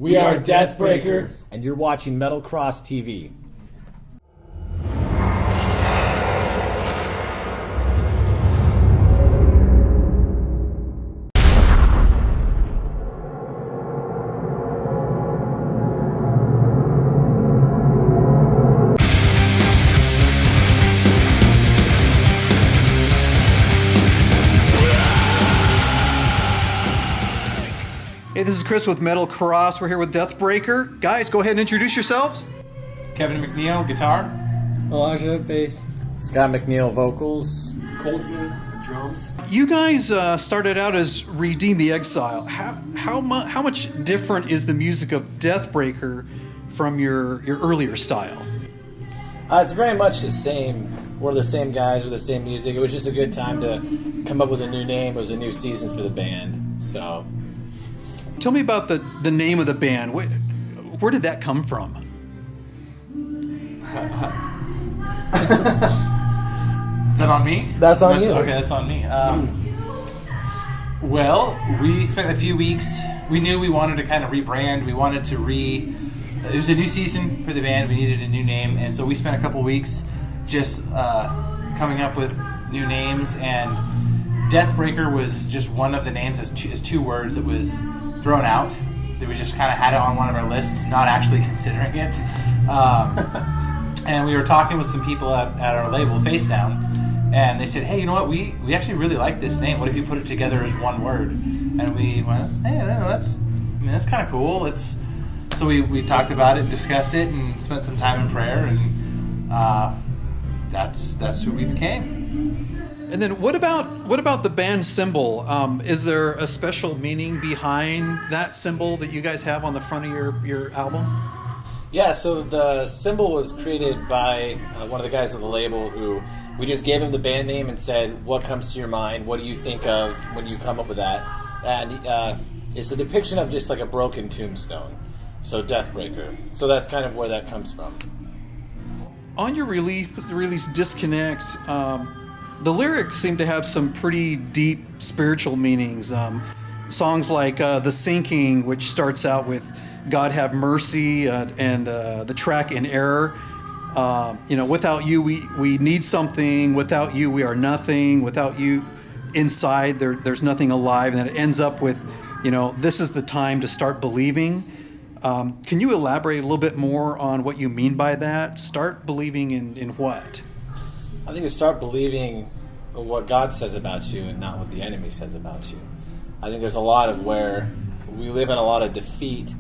We are DEATHBREAKER, and you're watching Metal Cross TV. Hey, this is Chris with Metal Cross. We're here with DEATHBREAKER. Guys, go ahead and introduce yourselves. Kevin McNeil, guitar. Elijah, bass. Scott McNeil, vocals. Colton, drums. You guys started out as Redeem the Exile. How much different is the music of DEATHBREAKER from your earlier style? It's very much the same. We're the same guys with the same music. It was just a good time to come up with a new name. It was a new season for the band. So, tell me about the name of the band. Where did that come from? Is that on me? That's on you. Okay, that's on me. Well, we spent a few weeks. We knew we wanted to kind of rebrand. We wanted to it was a new season for the band. We needed a new name. And so we spent a couple weeks just coming up with new names. And DEATHBREAKER was just one of the names as two words that was thrown out. That we just kind of had it on one of our lists, not actually considering it. And we were talking with some people at our label, Face Down, and they said, hey, you know what, we actually really like this name. What if you put it together as one word? And we went, hey, that's kind of cool. So we talked about it and discussed it and spent some time in prayer, and that's who we became. And then what about the band symbol? Is there a special meaning behind that symbol that you guys have on the front of your album? Yeah, so the symbol was created by one of the guys at the label who we just gave him the band name and said, what comes to your mind? What do you think of when you come up with that? And it's a depiction of just like a broken tombstone. So DEATHBREAKER. So that's kind of where that comes from. On your release Disconnect, the lyrics seem to have some pretty deep spiritual meanings. Songs like The Sinking, which starts out with God have mercy, and the track In Error. Without you we need something. Without you we are nothing. Without you inside there's nothing alive. And it ends up with, this is the time to start believing. Can you elaborate a little bit more on what you mean by that? Start believing in what? I think you start believing what God says about you and not what the enemy says about you. I think there's a lot of where we live in a lot of defeat.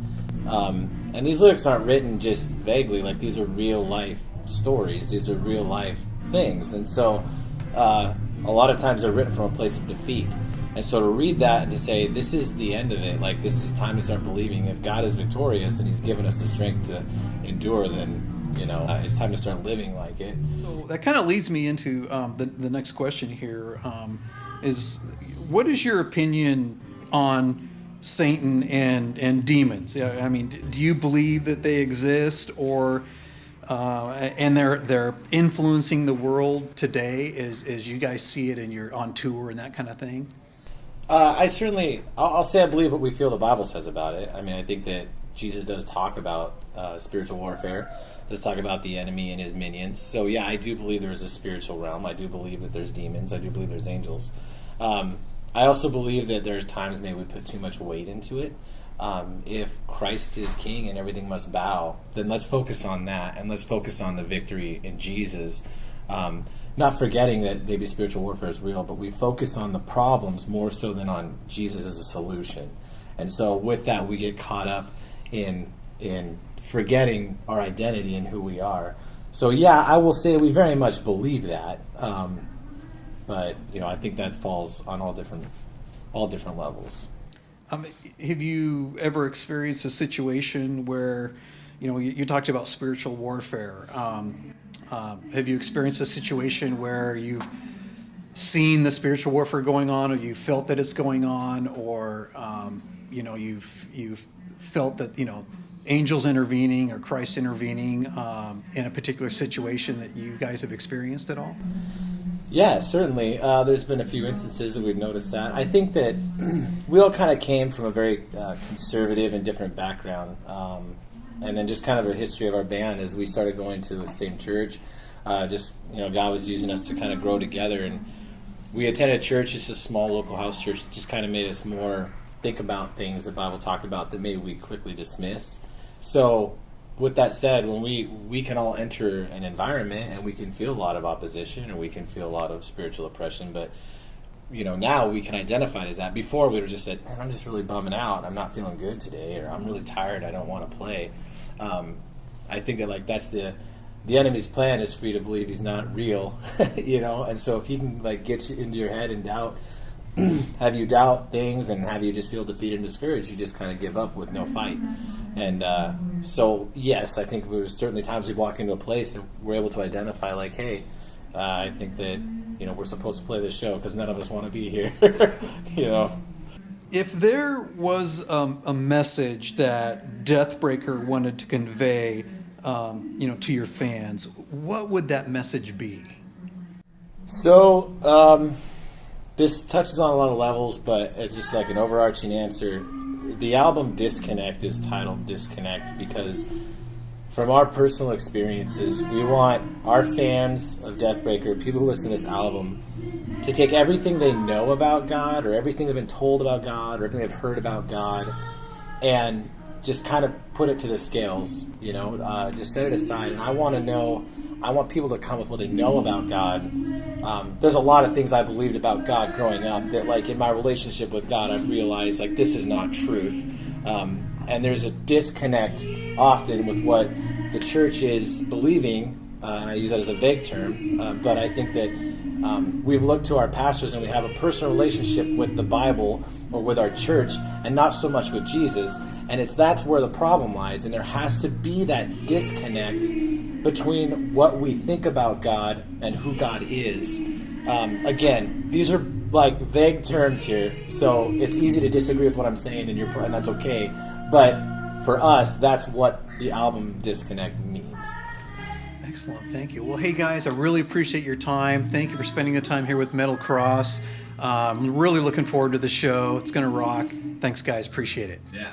And these lyrics aren't written just vaguely. Like, these are real life stories. These are real life things. And so a lot of times they're written from a place of defeat. And so to read that and to say, this is the end of it, like, this is time to start believing. If God is victorious and he's given us the strength to endure, then it's time to start living like it. So that kind of leads me into the next question here, is what is your opinion on Satan and demons? I mean, do you believe that they exist, or and they're influencing the world today as you guys see it and you're on tour and that kind of thing? I'll say I believe what we feel the Bible says about it. I mean, I think that Jesus does talk about spiritual warfare, does talk about the enemy and his minions. So yeah, I do believe there is a spiritual realm. I do believe that there's demons. I do believe there's angels. I also believe that there's times maybe we put too much weight into it. If Christ is king and everything must bow, then let's focus on that, and let's focus on the victory in Jesus. Not forgetting that maybe spiritual warfare is real, but we focus on the problems more so than on Jesus as a solution. And so with that, we get caught up in forgetting our identity and who we are. So yeah, I will say we very much believe that. But I think that falls on all different levels. Have you ever experienced a situation where, you talked about spiritual warfare? Have you experienced a situation where you've seen the spiritual warfare going on, or you felt that it's going on, or you've felt that angels intervening or Christ intervening in a particular situation that you guys have experienced at all? Yeah, certainly. There's been a few instances that we've noticed that. I think that we all kind of came from a very conservative and different background. And then just kind of a history of our band as we started going to the same church. God was using us to kind of grow together. And we attended church, just a small local house church. It just kind of made us more think about things the Bible talked about that maybe we quickly dismiss. So with that said, when we can all enter an environment and we can feel a lot of opposition and we can feel a lot of spiritual oppression, but now we can identify it as that. Before we were just said, man, I'm just really bumming out. I'm not feeling good today, or I'm really tired. I don't want to play. I think that that's the enemy's plan is for you to believe he's not real, And so if he can get you into your head and doubt, have you doubt things and have you just feel defeated and discouraged, you just kind of give up with no fight. And so, yes, I think there was certainly times we walk into a place and we're able to identify, hey, I think that, we're supposed to play this show because none of us want to be here, If there was a message that DEATHBREAKER wanted to convey, to your fans, what would that message be? So, this touches on a lot of levels, but it's just an overarching answer. The album Disconnect is titled Disconnect because from our personal experiences, we want our fans of DEATHBREAKER, people who listen to this album, to take everything they know about God or everything they've been told about God or everything they've heard about God and just kind of put it to the scales, just set it aside. And I want people to come with what they know about God. There's a lot of things I believed about God growing up that, in my relationship with God, I've realized, this is not truth. And there's a disconnect often with what the church is believing, and I use that as a vague term, but I think that we've looked to our pastors and we have a personal relationship with the Bible or with our church and not so much with Jesus, and that's where the problem lies, and there has to be that disconnect between what we think about God and who God is. Again, these are vague terms here, so it's easy to disagree with what I'm saying, and that's okay. But for us, that's what the album Disconnect means. Excellent, thank you. Well, hey guys, I really appreciate your time. Thank you for spending the time here with Metal Cross. I'm really looking forward to the show. It's going to rock. Thanks, guys. Appreciate it. Yeah.